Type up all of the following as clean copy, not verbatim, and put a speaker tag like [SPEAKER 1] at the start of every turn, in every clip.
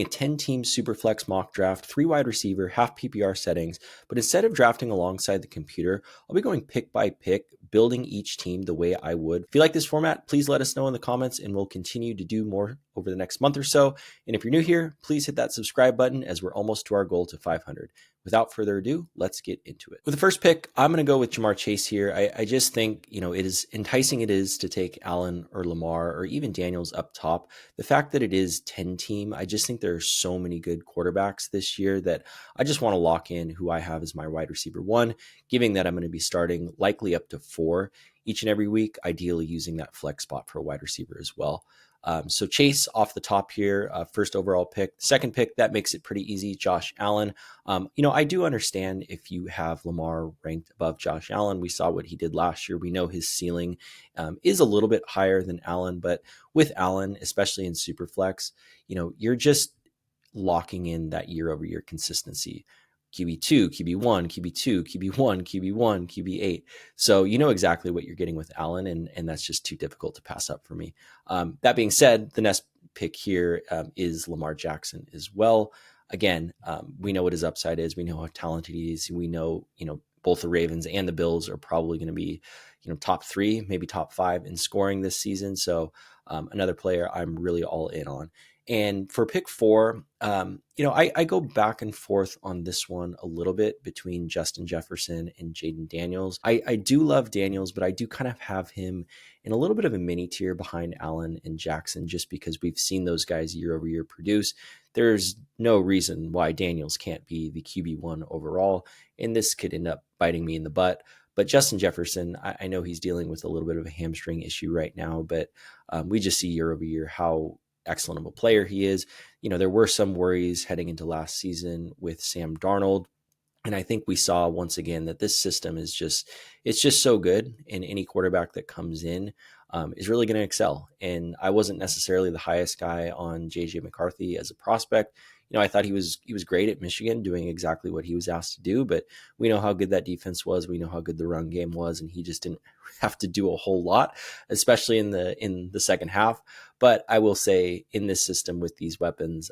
[SPEAKER 1] a 10-team Superflex mock draft, 3 wide receiver, half PPR settings, but instead of drafting alongside the computer, I'll be going pick by pick, building each team the way I would. If you like this format, please let us know in the comments and we'll continue to do more over the next month or so. And if you're new here, please hit that subscribe button as we're almost to our goal to 500. Without further ado, let's get into it. With the first pick, I'm going to go with Jamar Chase here. I just think, it is enticing it is to take Allen or Lamar or even Daniels up top. The fact that it is 10-team, I just think there are so many good quarterbacks this year that I just want to lock in who I have as my wide receiver 1, giving that I'm going to be starting likely up to 4 each and every week, ideally using that flex spot for a wide receiver as well. So Chase off the top here, first overall pick. Second pick, that makes it pretty easy, Josh Allen. I do understand if you have Lamar ranked above Josh Allen. We saw what he did last year. We know his ceiling is a little bit higher than Allen, but with Allen, especially in Superflex, you're just locking in that year over year consistency. QB2, QB1, QB2, QB1, QB1, QB8. So you know exactly what you're getting with Allen, and that's just too difficult to pass up for me. That being said, the next pick here is Lamar Jackson as well. Again, we know what his upside is. We know how talented he is. We know, both the Ravens and the Bills are probably going to be, top 3, maybe top 5 in scoring this season. So another player I'm really all in on. And for pick 4, I go back and forth on this one a little bit between Justin Jefferson and Jaden Daniels. I do love Daniels, but I do kind of have him in a little bit of a mini tier behind Allen and Jackson, just because we've seen those guys year over year produce. There's no reason why Daniels can't be the QB1 overall, and this could end up biting me in the butt. But Justin Jefferson, I know he's dealing with a little bit of a hamstring issue right now, but we just see year over year how excellent of a player he is. There were some worries heading into last season with Sam Darnold. And I think we saw once again that this system is it's just so good. And any quarterback that comes in is really going to excel. And I wasn't necessarily the highest guy on JJ McCarthy as a prospect. I thought he was great at Michigan, doing exactly what he was asked to do, but we know how good that defense was. We know how good the run game was, and he just didn't have to do a whole lot, especially in the second half. But I will say, in this system with these weapons,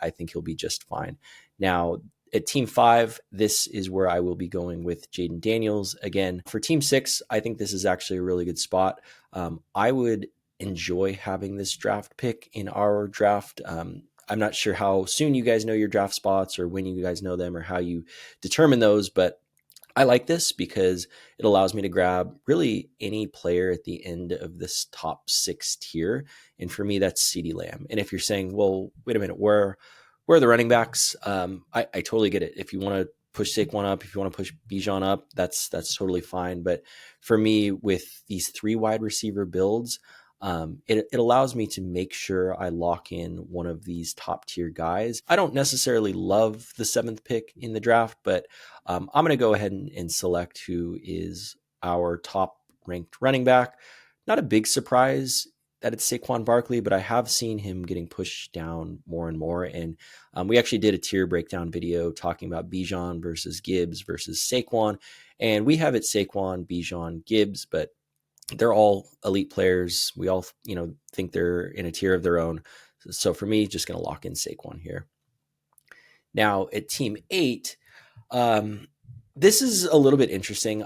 [SPEAKER 1] I think he'll be just fine. Now, at Team 5, this is where I will be going with Jaden Daniels. Again, for Team 6, I think this is actually a really good spot. I would enjoy having this draft pick in our draft. I'm not sure how soon you guys know your draft spots or when you guys know them or how you determine those, but I like this because it allows me to grab really any player at the end of this top 6 tier. And for me, that's CeeDee Lamb. And if you're saying, well, wait a minute, where are the running backs? I totally get it. If you want to push Saquon up, if you want to push Bijan up, that's totally fine. But for me, with these 3 wide receiver builds, it allows me to make sure I lock in one of these top tier guys. I don't necessarily love the 7th pick in the draft, but I'm going to go ahead and select who is our top ranked running back. Not a big surprise that it's Saquon Barkley, but I have seen him getting pushed down more and more. And we actually did a tier breakdown video talking about Bijan versus Gibbs versus Saquon. And we have it Saquon, Bijan, Gibbs, but they're all elite players. We all, think they're in a tier of their own. So for me, just going to lock in Saquon here. Now at Team 8, this is a little bit interesting.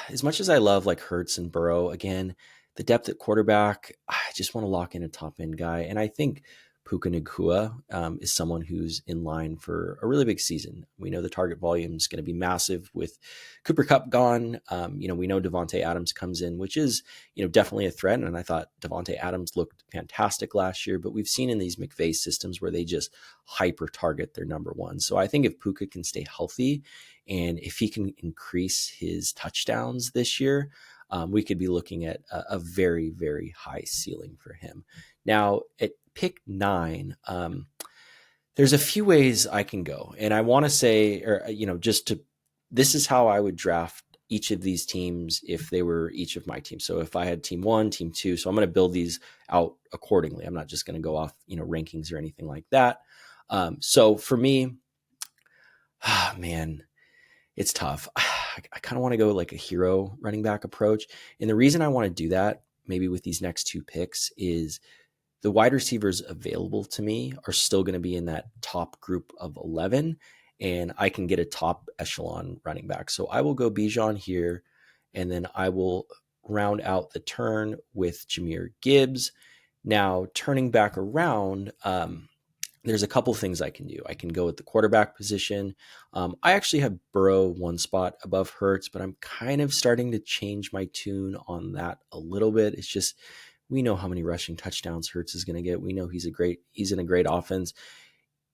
[SPEAKER 1] As much as I love like Hurts and Burrow, again, the depth at quarterback, I just want to lock in a top end guy. And I think Puka Nacua is someone who's in line for a really big season. We know the target volume is going to be massive with Cooper Kupp gone. We know Devontae Adams comes in, which is, definitely a threat. And I thought Devontae Adams looked fantastic last year, but we've seen in these McVay systems where they just hyper target their number one. So I think if Puka can stay healthy and if he can increase his touchdowns this year, we could be looking at a very, very high ceiling for him. Now at pick 9, there's a few ways I can go. And I want to say, this is how I would draft each of these teams if they were each of my teams. So if I had team 1, team 2, so I'm going to build these out accordingly. I'm not just going to go off, rankings or anything like that. So for me, man, it's tough. I kind of want to go like a hero running back approach. And the reason I want to do that, maybe with these next 2 picks, is the wide receivers available to me are still going to be in that top group of 11, and I can get a top echelon running back. So I will go Bijan here, and then I will round out the turn with Jahmyr Gibbs. Now, turning back around, there's a couple things I can do. I can go at the quarterback position. I actually have Burrow one spot above Hurts, but I'm kind of starting to change my tune on that a little bit. It's just we know how many rushing touchdowns Hurts is going to get. We know he's in a great offense.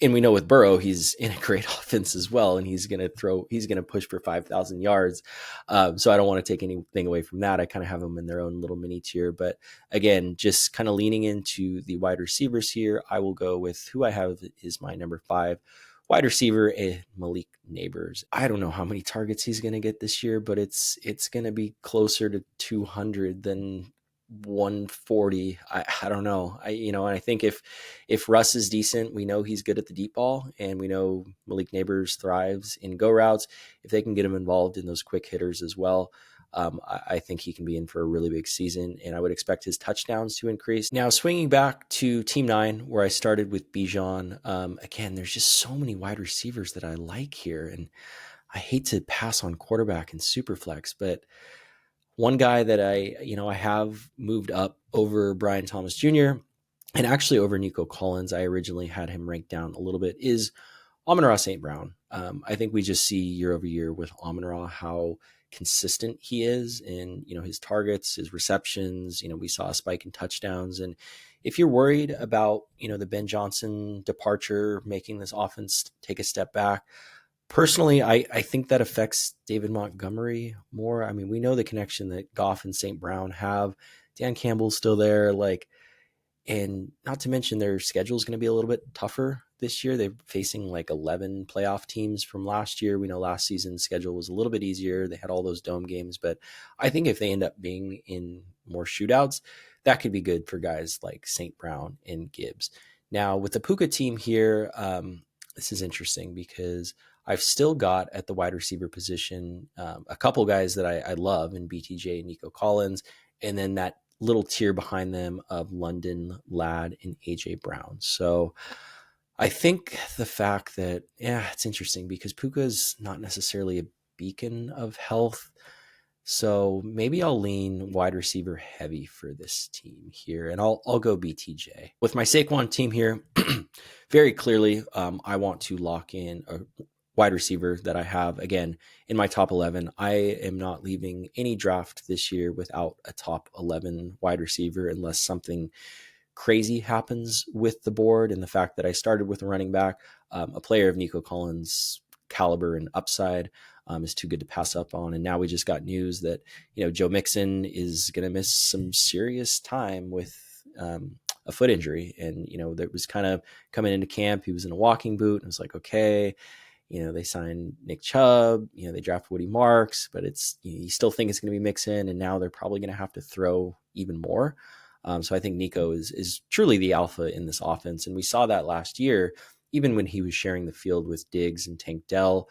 [SPEAKER 1] And we know with Burrow, he's in a great offense as well, and he's going to push for 5,000 yards. So I don't want to take anything away from that. I kind of have them in their own little mini tier. But again, just kind of leaning into the wide receivers here, I will go with who I have is my number 5 wide receiver, Malik Neighbors. I don't know how many targets he's going to get this year, but it's going to be closer to 200 than 140. I don't know. And I think if Russ is decent, we know he's good at the deep ball, and we know Malik Neighbors thrives in go routes. If they can get him involved in those quick hitters as well, I think he can be in for a really big season, and I would expect his touchdowns to increase. Now, swinging back to Team 9, where I started with Bijan, again, there's just so many wide receivers that I like here, and I hate to pass on quarterback and Superflex, but one guy that I have moved up over Brian Thomas Jr. and actually over Nico Collins, I originally had him ranked down a little bit, is Amon-Ra St. Brown. I think we just see year over year with Amon-Ra how consistent he is in, his targets, his receptions. We saw a spike in touchdowns. And if you're worried about, the Ben Johnson departure making this offense take a step back, personally, I think that affects David Montgomery more. I mean, we know the connection that Goff and St. Brown have. Dan Campbell's still there. And not to mention their schedule is going to be a little bit tougher this year. They're facing 11 playoff teams from last year. We know last season's schedule was a little bit easier. They had all those dome games, but I think if they end up being in more shootouts, that could be good for guys like St. Brown and Gibbs. Now, with the Puka team here, this is interesting because I've still got at the wide receiver position a couple guys that I love in BTJ and Nico Collins, and then that little tier behind them of London Ladd and AJ Brown. So I think the fact that, it's interesting because Puka's not necessarily a beacon of health. So maybe I'll lean wide receiver heavy for this team here, and I'll go BTJ. With my Saquon team here, very clearly, I want to lock in a wide receiver that I have, again, in my top 11. I am not leaving any draft this year without a top 11 wide receiver unless something crazy happens with the board. And the fact that I started with a running back, a player of Nico Collins' caliber and upside, is too good to pass up on. And now we just got news that, Joe Mixon is going to miss some serious time with a foot injury. And, that was kind of coming into camp. He was in a walking boot, and it was like, okay, they signed Nick Chubb, they drafted Woody Marks, but it's, you still think it's going to be Mixon, and now they're probably going to have to throw even more. So I think Nico is truly the alpha in this offense. And we saw that last year, even when he was sharing the field with Diggs and Tank Dell.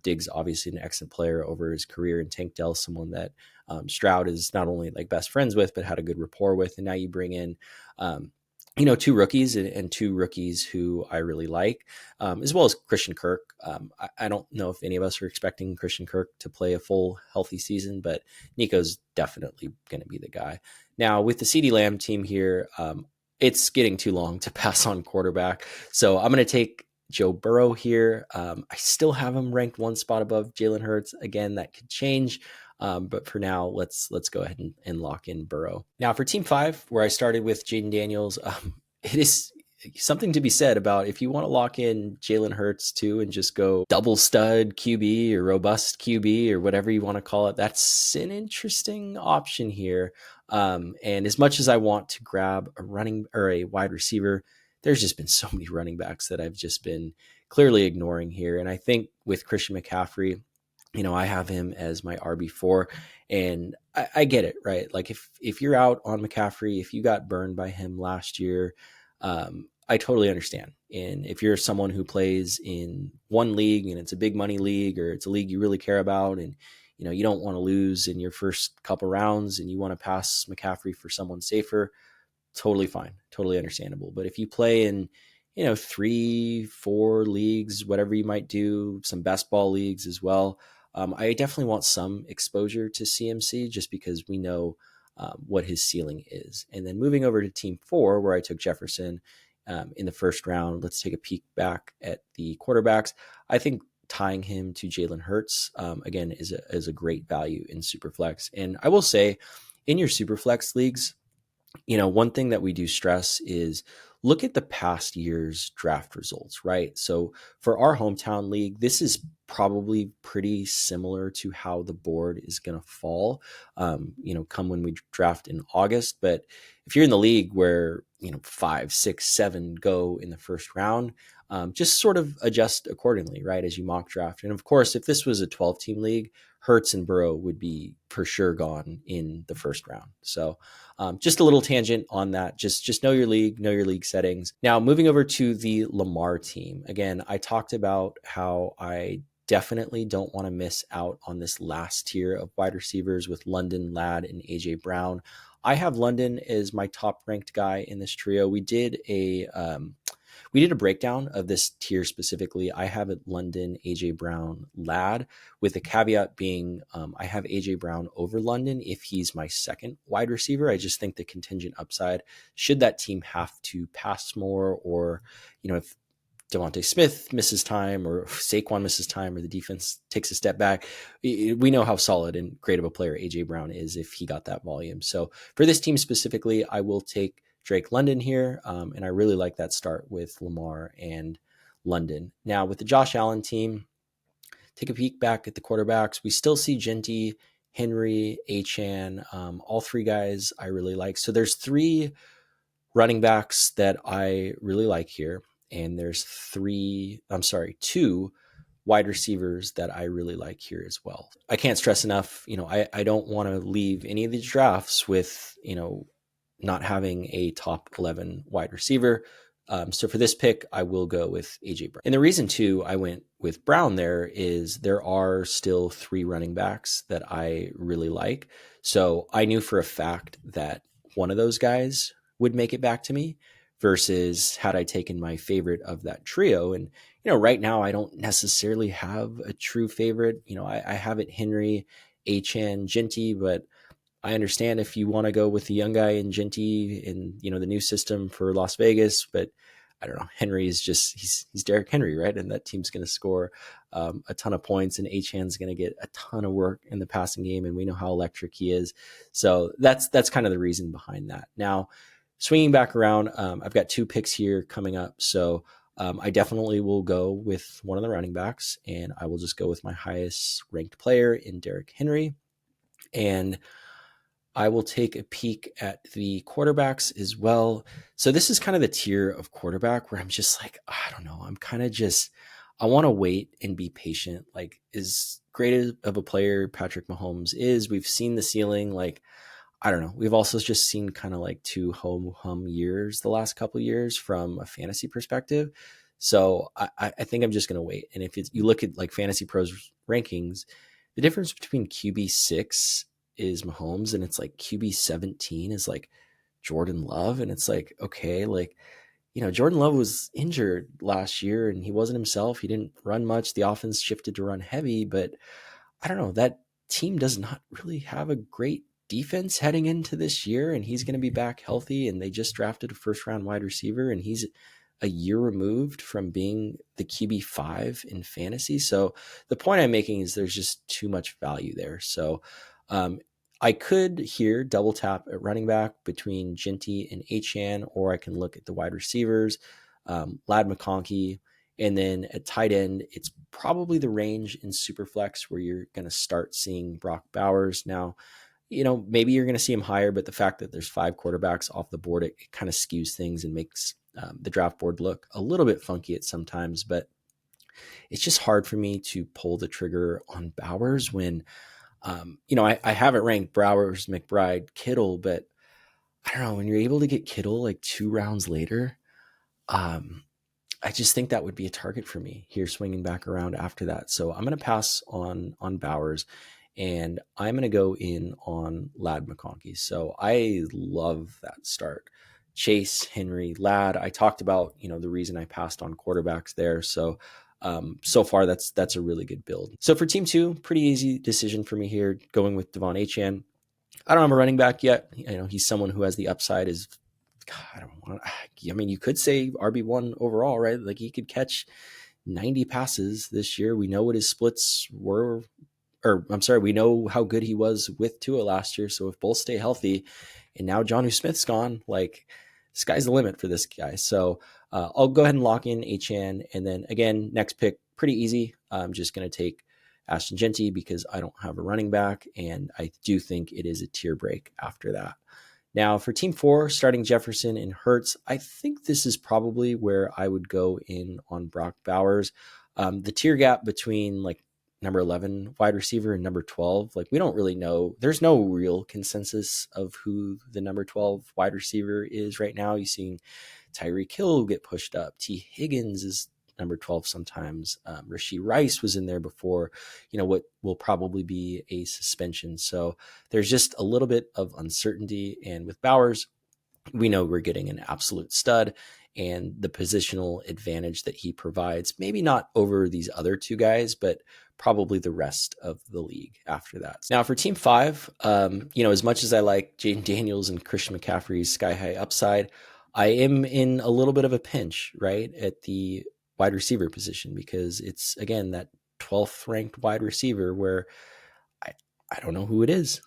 [SPEAKER 1] Diggs, obviously an excellent player over his career, and Tank Dell, someone that Stroud is not only best friends with, but had a good rapport with. And now you bring in, two rookies and two rookies who I really like, as well as Christian Kirk. I don't know if any of us are expecting Christian Kirk to play a full healthy season, but Nico's definitely going to be the guy. Now with the CeeDee Lamb team here, it's getting too long to pass on quarterback. So I'm going to take Joe Burrow here. I still have him ranked one spot above Jalen Hurts. Again, that could change. But for now, let's go ahead and lock in Burrow. Now for team 5, where I started with Jaden Daniels, it is something to be said about if you want to lock in Jalen Hurts too and just go double stud QB or robust QB or whatever you want to call it. That's an interesting option here. And as much as I want to grab a running or a wide receiver, there's just been so many running backs that I've just been clearly ignoring here. And I think with Christian McCaffrey, I have him as my RB4, and I get it, right? Like if you're out on McCaffrey, if you got burned by him last year, I totally understand. And if you're someone who plays in one league and it's a big money league, or it's a league you really care about, and you don't want to lose in your first couple rounds and you want to pass McCaffrey for someone safer, totally fine, totally understandable. But if you play in, 3, 4 leagues, whatever you might do, some best ball leagues as well, I definitely want some exposure to CMC just because we know what his ceiling is. And then moving over to team 4, where I took Jefferson in the first round, let's take a peek back at the quarterbacks. I think tying him to Jalen Hurts, again, is a great value in Superflex. And I will say, in your Superflex leagues, one thing that we do stress is look at the past year's draft results, right? So for our hometown league, this is probably pretty similar to how the board is going to fall, come when we draft in August. But if you're in the league where, 5, 6, 7 go in the first round, just sort of adjust accordingly, right, as you mock draft. And of course, if this was a 12-team league, Hurts and Burrow would be for sure gone in the first round. So just a little tangent on that. Just know your league settings. Now, moving over to the Lamar team. Again, I talked about how I definitely don't want to miss out on this last tier of wide receivers with London, Ladd, and AJ Brown. I have London as my top ranked guy in this trio. We did a breakdown of this tier specifically. I have it London, AJ Brown, Ladd, with the caveat being I have AJ Brown over London if he's my second wide receiver. I just think the contingent upside, should that team have to pass more, or if Devontae Smith misses time or Saquon misses time or the defense takes a step back, we know how solid and great of a player AJ Brown is if he got that volume. So for this team specifically, I will take Drake London here, and I really like that start with Lamar and London. Now with the Josh Allen team, take a peek back at the quarterbacks. We still see Genty, Henry, Achane, all 3 guys I really like. So there's 3 running backs that I really like here. And there's 2 wide receivers that I really like here as well. I can't stress enough, I don't want to leave any of these drafts with, not having a top 11 wide receiver. So for this pick, I will go with AJ Brown. And the reason too I went with Brown there is there are still 3 running backs that I really like. So I knew for a fact that one of those guys would make it back to me, versus had I taken my favorite of that trio. And, right now I don't necessarily have a true favorite. I have it Henry, Achane, Genty, but I understand if you want to go with the young guy in Genty in, the new system for Las Vegas, but I don't know. Henry is just, he's Derrick Henry, right? And that team's going to score a ton of points, and Achane's going to get a ton of work in the passing game. And we know how electric he is. So that's kind of the reason behind that. Now, swinging back around, I've got 2 picks here coming up. So I definitely will go with one of the running backs, and I will just go with my highest ranked player in Derrick Henry. And I will take a peek at the quarterbacks as well. So this is kind of the tier of quarterback where I'm just like, I don't know. I'm kind of just, I want to wait and be patient. Like, as great of a player Patrick Mahomes is, we've seen the ceiling. Like, I don't know. We've also just seen kind of like 2 hum years the last couple of years from a fantasy perspective. So I think I'm just going to wait. And if you look at like Fantasy Pros rankings, the difference between QB6 is Mahomes, and it's like QB 17 is like Jordan Love. And it's like, okay, like, Jordan Love was injured last year and he wasn't himself. He didn't run much. The offense shifted to run heavy, but I don't know, that team does not really have a great defense heading into this year, and he's going to be back healthy. And they just drafted a 1st-round wide receiver, and he's a year removed from being the QB5 in fantasy. So the point I'm making is there's just too much value there. So I could here double tap at running back between Genty and Achane, or I can look at the wide receivers, Ladd McConkey, and then at tight end, it's probably the range in Superflex where you're going to start seeing Brock Bowers. Now, maybe you're going to see him higher, but the fact that there's 5 quarterbacks off the board, it kind of skews things and makes the draft board look a little bit funky at sometimes. But it's just hard for me to pull the trigger on Bowers when, I haven't ranked Bowers, McBride, Kittle, but I don't know, when you're able to get Kittle like 2 rounds later, I just think that would be a target for me here swinging back around after that. So I'm going to pass on Bowers, and I'm going to go in on Ladd McConkey. So I love that start. Chase, Henry, Ladd. I talked about, the reason I passed on quarterbacks there. So so far that's a really good build. So for team 2, pretty easy decision for me here, going with Devon Achane. I don't have a running back yet. He's someone who has the upside. You could say RB1 overall, right? Like, he could catch 90 passes this year. We know what his splits were, or I'm sorry, we know how good he was with Tua last year. So if both stay healthy, and now Jonnu Smith's gone, like, sky's the limit for this guy. So I'll go ahead and lock in Achane. And then again, next pick, pretty easy. I'm just going to take Ashton Genty because I don't have a running back, and I do think it is a tier break after that. Now for team 4, starting Jefferson and Hurts, I think this is probably where I would go in on Brock Bowers. The tier gap between like number 11 wide receiver and number 12, like, we don't really know. There's no real consensus of who the number 12 wide receiver is right now. You're seeing Tyreek Hill get pushed up. T. Higgins is number 12 sometimes. Rashee Rice was in there before, what will probably be a suspension. So there's just a little bit of uncertainty. And with Bowers, we know we're getting an absolute stud, and the positional advantage that he provides, maybe not over these other two guys, but probably the rest of the league after that. Now for team 5, as much as I like Jaden Daniels and Christian McCaffrey's sky high upside, I am in a little bit of a pinch, right, at the wide receiver position, because it's, again, that 12th ranked wide receiver where I don't know who it is.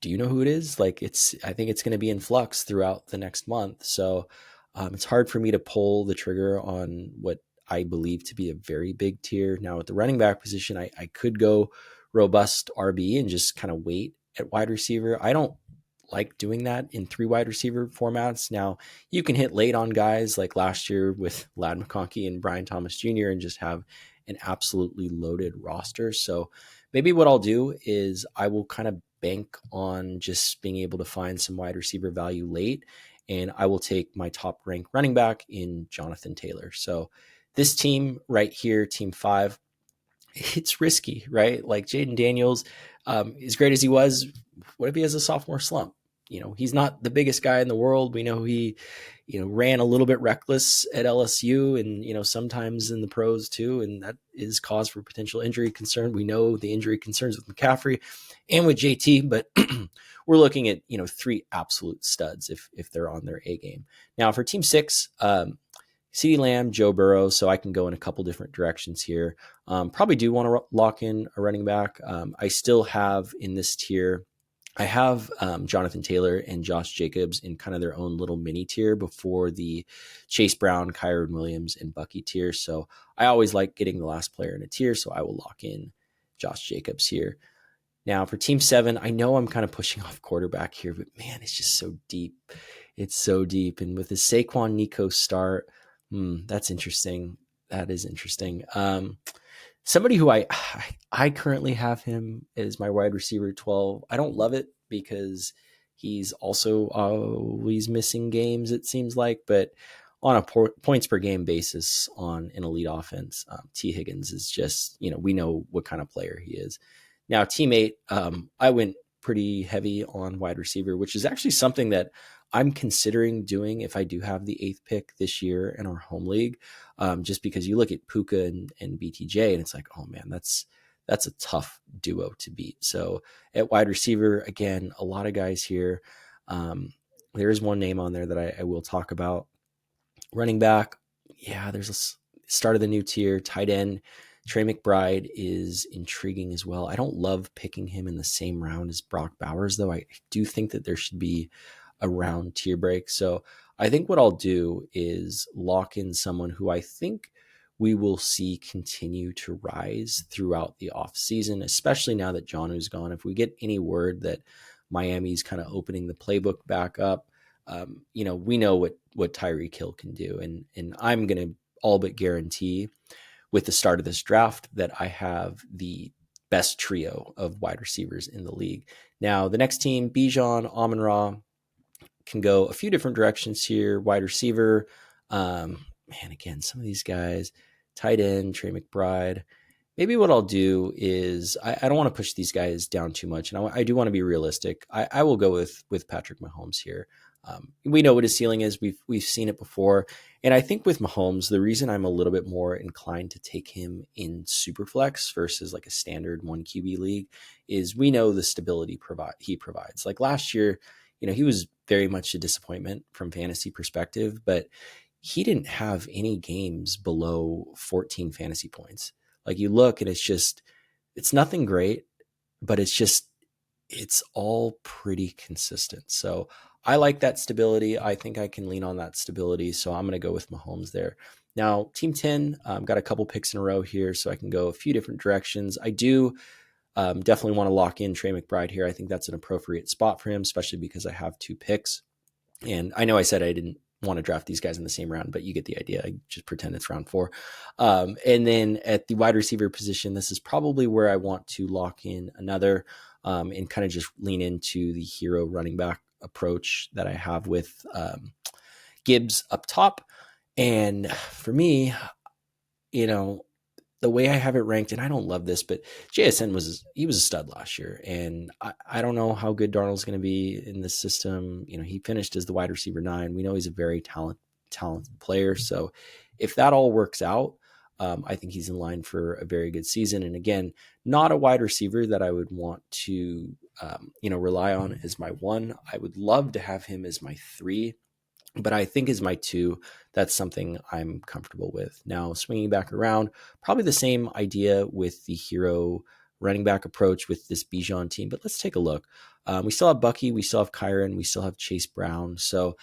[SPEAKER 1] Do you know who it is? Like, I think it's going to be in flux throughout the next month. So it's hard for me to pull the trigger on what I believe to be a very big tier. Now at the running back position, I could go robust RB and just kind of wait at wide receiver. I don't like doing that in 3 wide receiver formats. Now you can hit late on guys like last year with Ladd McConkey and Brian Thomas Jr. and just have an absolutely loaded roster. So maybe what I'll do is I will kind of bank on just being able to find some wide receiver value late, and I will take my top ranked running back in Jonathan Taylor. So this team right here, team 5, it's risky, right? Like, Jaden Daniels, as great as he was, what if he has a sophomore slump? He's not the biggest guy in the world. We know he, ran a little bit reckless at LSU and, sometimes in the pros too. And that is cause for potential injury concern. We know the injury concerns with McCaffrey and with JT, but we're looking at, 3 absolute studs if they're on their A game. Now for team 6, CeeDee Lamb, Joe Burrow, so I can go in a couple different directions here. Probably do want to lock in a running back. I still have in this tier, I have Jonathan Taylor and Josh Jacobs in kind of their own little mini tier before the Chase Brown, Kyron Williams, and Bucky tier. So I always like getting the last player in a tier, so I will lock in Josh Jacobs here. Now for team 7, I know I'm kind of pushing off quarterback here, but man, it's just so deep. It's so deep. And with the Saquon Nico start, that's interesting. That is interesting. Somebody who I currently have him as my wide receiver 12. I don't love it because he's also always missing games, it seems like, but on a points per game basis on an elite offense, T. Higgins is just, we know what kind of player he is. Now, team 8, I went pretty heavy on wide receiver, which is actually something that I'm considering doing if I do have the 8th pick this year in our home league, just because you look at Puka and BTJ and it's like, oh man, that's a tough duo to beat. So at wide receiver, again, a lot of guys here. There is one name on there that I will talk about. Running back, yeah, there's a start of the new tier. Tight end, Trey McBride is intriguing as well. I don't love picking him in the same round as Brock Bowers, though. I do think that there should be a round tier break. So I think what I'll do is lock in someone who I think we will see continue to rise throughout the offseason, especially now that Jonnu's gone. If we get any word that Miami's kind of opening the playbook back up, we know what Tyreek Hill can do. And I'm going to all but guarantee with the start of this draft that I have the best trio of wide receivers in the league. Now, the next team, Bijan, Amon-Ra, can go a few different directions here. Wide receiver, again, some of these guys, tight end, Trey McBride. Maybe what I'll do is I don't want to push these guys down too much, and I do want to be realistic. I will go with Patrick Mahomes here. We know what his ceiling is. We've seen it before, and I think with Mahomes, the reason I'm a little bit more inclined to take him in Superflex versus like a standard one QB league is we know the stability he provides. Like last year, he was very much a disappointment from fantasy perspective, but he didn't have any games below 14 fantasy points. Like you look and it's nothing great, but it's all pretty consistent. So I like that stability. I think I can lean on that stability. So I'm going to go with Mahomes there. Now, Team 10, got a couple picks in a row here, so I can go a few different directions. I do definitely want to lock in Trey McBride here. I think that's an appropriate spot for him, especially because I have 2 picks. And I know I said I didn't want to draft these guys in the same round, but you get the idea. I just pretend it's round 4. And then at the wide receiver position, this is probably where I want to lock in another and kind of just lean into the hero running back approach that I have with Gibbs up top. And for me, the way I have it ranked, and I don't love this, but JSN was a stud last year, and I don't know how good Darnold's going to be in this system. He finished as the wide receiver 9. We know he's a very talented player. So if that all works out, I think he's in line for a very good season. And again, not a wide receiver that I would want to rely on as my 1. I would love to have him as my 3. But I think as my 2, that's something I'm comfortable with. Now, swinging back around, probably the same idea with the hero running back approach with this Bijan team. But let's take a look. We still have Bucky. We still have Kyron. We still have Chase Brown. So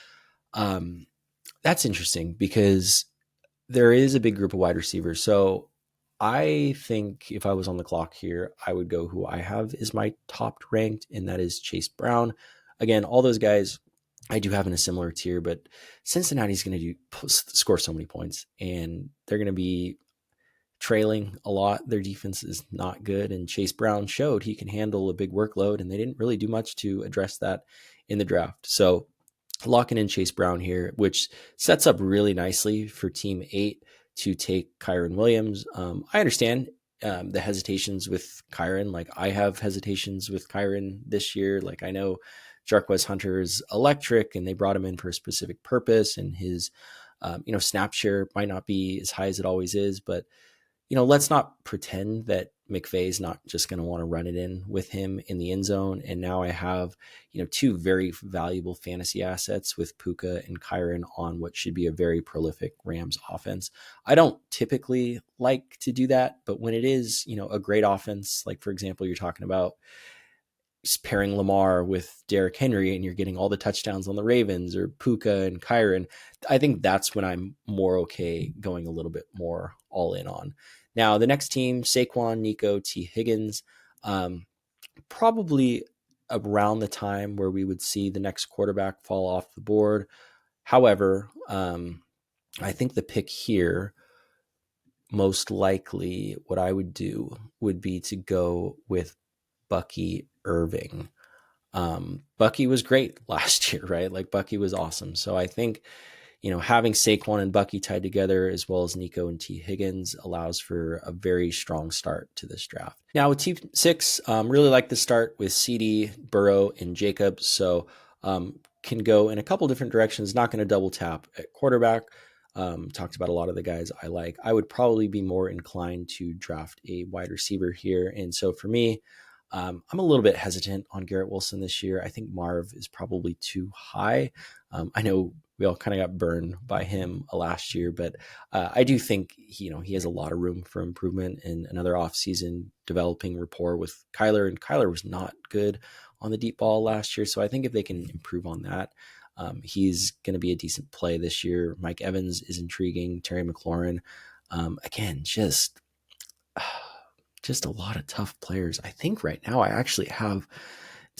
[SPEAKER 1] that's interesting because there is a big group of wide receivers. So I think if I was on the clock here, I would go who I have is my top ranked, and that is Chase Brown. Again, all those guys I do have in a similar tier, but Cincinnati's going to score so many points, and they're going to be trailing a lot. Their defense is not good, and Chase Brown showed he can handle a big workload, and they didn't really do much to address that in the draft. So locking in Chase Brown here, which sets up really nicely for Team 8 to take Kyron Williams. I understand the hesitations with Kyron. Like I have hesitations with Kyron this year. Like I know Jarquez Hunter is electric, and they brought him in for a specific purpose, and his, snap share might not be as high as it always is, but, let's not pretend that McVay's not just going to want to run it in with him in the end zone. And now I have, 2 very valuable fantasy assets with Puka and Kyron on what should be a very prolific Rams offense. I don't typically like to do that, but when it is, a great offense, like for example, you're talking about pairing Lamar with Derrick Henry and you're getting all the touchdowns on the Ravens, or Puka and Kyron, I think that's when I'm more okay going a little bit more all in on. Now, the next team, Saquon, Nico, T. Higgins, probably around the time where we would see the next quarterback fall off the board. However, I think the pick here, most likely what I would do would be to go with Bucky Irving. Bucky was great last year, right? Like Bucky was awesome. So I think, having Saquon and Bucky tied together as well as Nico and T. Higgins allows for a very strong start to this draft. Now with Team 6, really like the start with CD, Burrow, and Jacobs. So can go in a couple different directions. Not going to double tap at quarterback. Talked about a lot of the guys I like. I would probably be more inclined to draft a wide receiver here. And so for me, I'm a little bit hesitant on Garrett Wilson this year. I think Marv is probably too high. I know we all kind of got burned by him last year, but I do think he has a lot of room for improvement in another offseason, developing rapport with Kyler. And Kyler was not good on the deep ball last year. So I think if they can improve on that, he's going to be a decent play this year. Mike Evans is intriguing. Terry McLaurin, again, just a lot of tough players. I think right now I actually have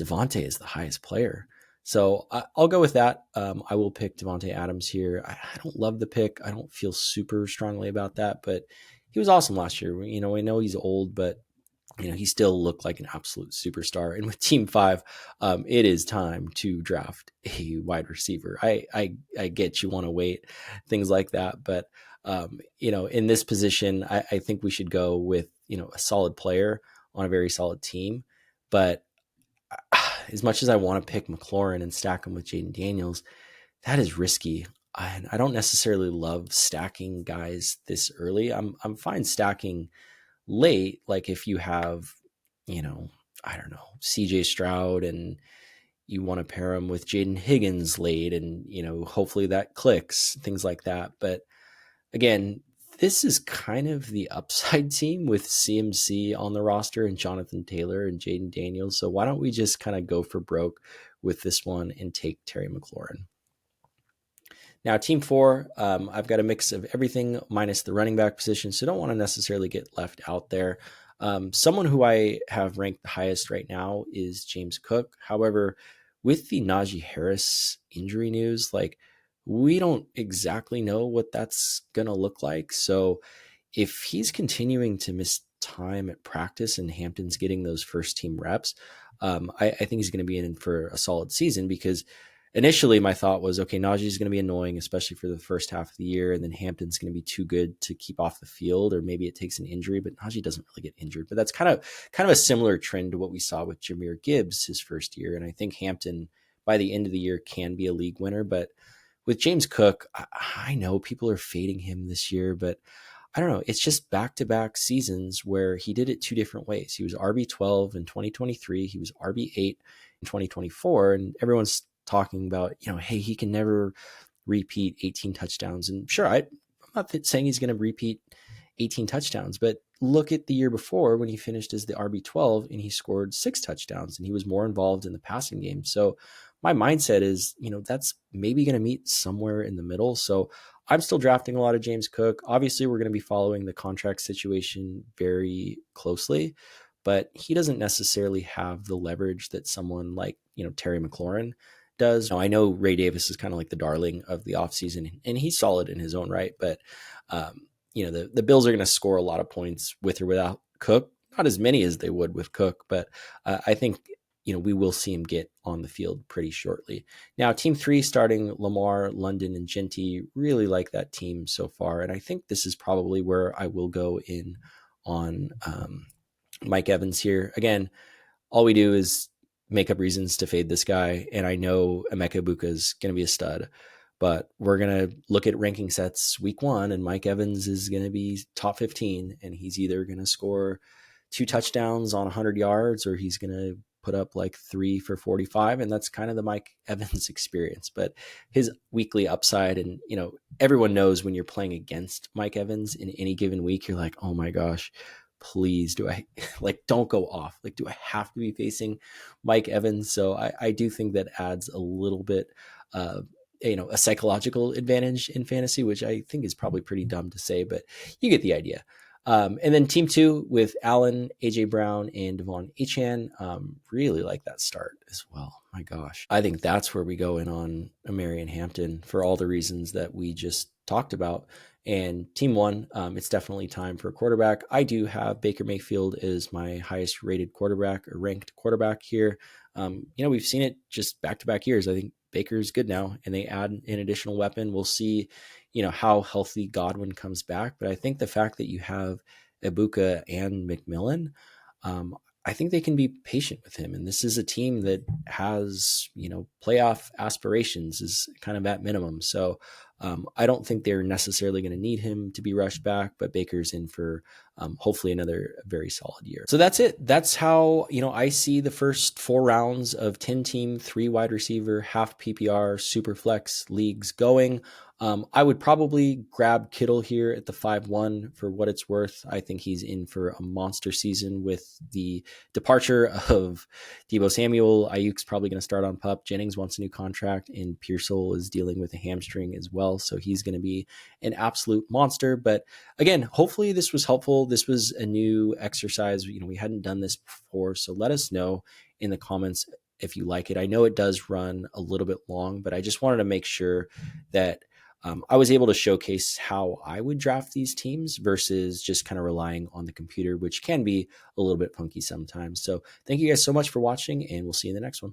[SPEAKER 1] Devontae as the highest player. So I'll go with that. I will pick Devontae Adams here. I don't love the pick. I don't feel super strongly about that, but he was awesome last year. We know he's old, but he still looked like an absolute superstar. And with Team 5, it is time to draft a wide receiver. I get you want to wait, things like that. But, in this position, I think we should go with, a solid player on a very solid team. But as much as I want to pick McLaurin and stack him with Jaden Daniels, that is risky. I don't necessarily love stacking guys this early. I'm fine stacking late, like if you have, you know, I don't know, CJ Stroud and you want to pair him with Jaden Higgins late and, hopefully that clicks, things like that. But again, this is kind of the upside team with CMC on the roster and Jonathan Taylor and Jaden Daniels. So why don't we just kind of go for broke with this one and take Terry McLaurin? Now, team four, I've got a mix of everything minus the running back position, so don't want to necessarily get left out there. Someone who I have ranked the highest right now is James Cook. However, with the Najee Harris injury news, like we don't exactly know what that's going to look like. So if he's continuing to miss time at practice and Hampton's getting those first team reps, I think he's going to be in for a solid season because initially my thought was, okay, Najee's going to be annoying, especially for the first half of the year. And then Hampton's going to be too good to keep off the field, or maybe it takes an injury, but Najee doesn't really get injured. But that's kind of a similar trend to what we saw with Jahmyr Gibbs his first year. And I think Hampton by the end of the year can be a league winner. But with James Cook, I know people are fading him this year, but I don't know. It's just back-to-back seasons where he did it two different ways. He was RB12 in 2023. He was RB8 in 2024. And everyone's talking about, hey, he can never repeat 18 touchdowns. And sure, I'm not saying he's going to repeat 18 touchdowns, but look at the year before when he finished as the RB12 and he scored 6 touchdowns and he was more involved in the passing game. So my mindset is, that's maybe going to meet somewhere in the middle. So I'm still drafting a lot of James Cook. Obviously, we're going to be following the contract situation very closely, but he doesn't necessarily have the leverage that someone like, Terry McLaurin does. Now, I know Ray Davis is kind of like the darling of the offseason, and he's solid in his own right, but the Bills are going to score a lot of points with or without Cook. Not as many as they would with Cook, but I think we will see him get on the field pretty shortly. Now, team 3, starting Lamar, London, and Genty, really like that team so far. And I think this is probably where I will go in on Mike Evans here. Again, all we do is make up reasons to fade this guy. And I know Emeka Ibuka is going to be a stud, but we're going to look at ranking sets week 1, and Mike Evans is going to be top 15, and he's either going to score 2 touchdowns on 100 yards or he's going to put up like 3 for 45. And that's kind of the Mike Evans experience, but his weekly upside. And, everyone knows when you're playing against Mike Evans in any given week, you're like, oh my gosh, please do I don't go off. Like, do I have to be facing Mike Evans? So I do think that adds a little bit, a psychological advantage in fantasy, which I think is probably pretty dumb to say, but you get the idea. And then team 2 with Allen, AJ Brown, and Devon Achane. Really like that start as well. My gosh. I think that's where we go in on Marion Hampton for all the reasons that we just talked about. And team 1, it's definitely time for a quarterback. I do have Baker Mayfield as my highest rated quarterback or ranked quarterback here. We've seen it just back-to-back years. I think Baker's good now, and they add an additional weapon. We'll see, how healthy Godwin comes back. But I think the fact that you have Ibuka and McMillan, I think they can be patient with him. And this is a team that has, playoff aspirations is kind of at minimum. So I don't think they're necessarily going to need him to be rushed back, but Baker's in for hopefully another very solid year. So that's it. That's how, I see the first 4 rounds of 10-team, 3 wide receiver, half PPR, Superflex leagues going. I would probably grab Kittle here at the 5-1 for what it's worth. I think he's in for a monster season with the departure of Deebo Samuel. Ayuk's probably going to start on PUP. Jennings wants a new contract, and Pearsall is dealing with a hamstring as well. So he's going to be an absolute monster. But again, hopefully this was helpful. This was a new exercise. We hadn't done this before. So let us know in the comments if you like it. I know it does run a little bit long, but I just wanted to make sure that I was able to showcase how I would draft these teams versus just kind of relying on the computer, which can be a little bit funky sometimes. So thank you guys so much for watching, and we'll see you in the next one.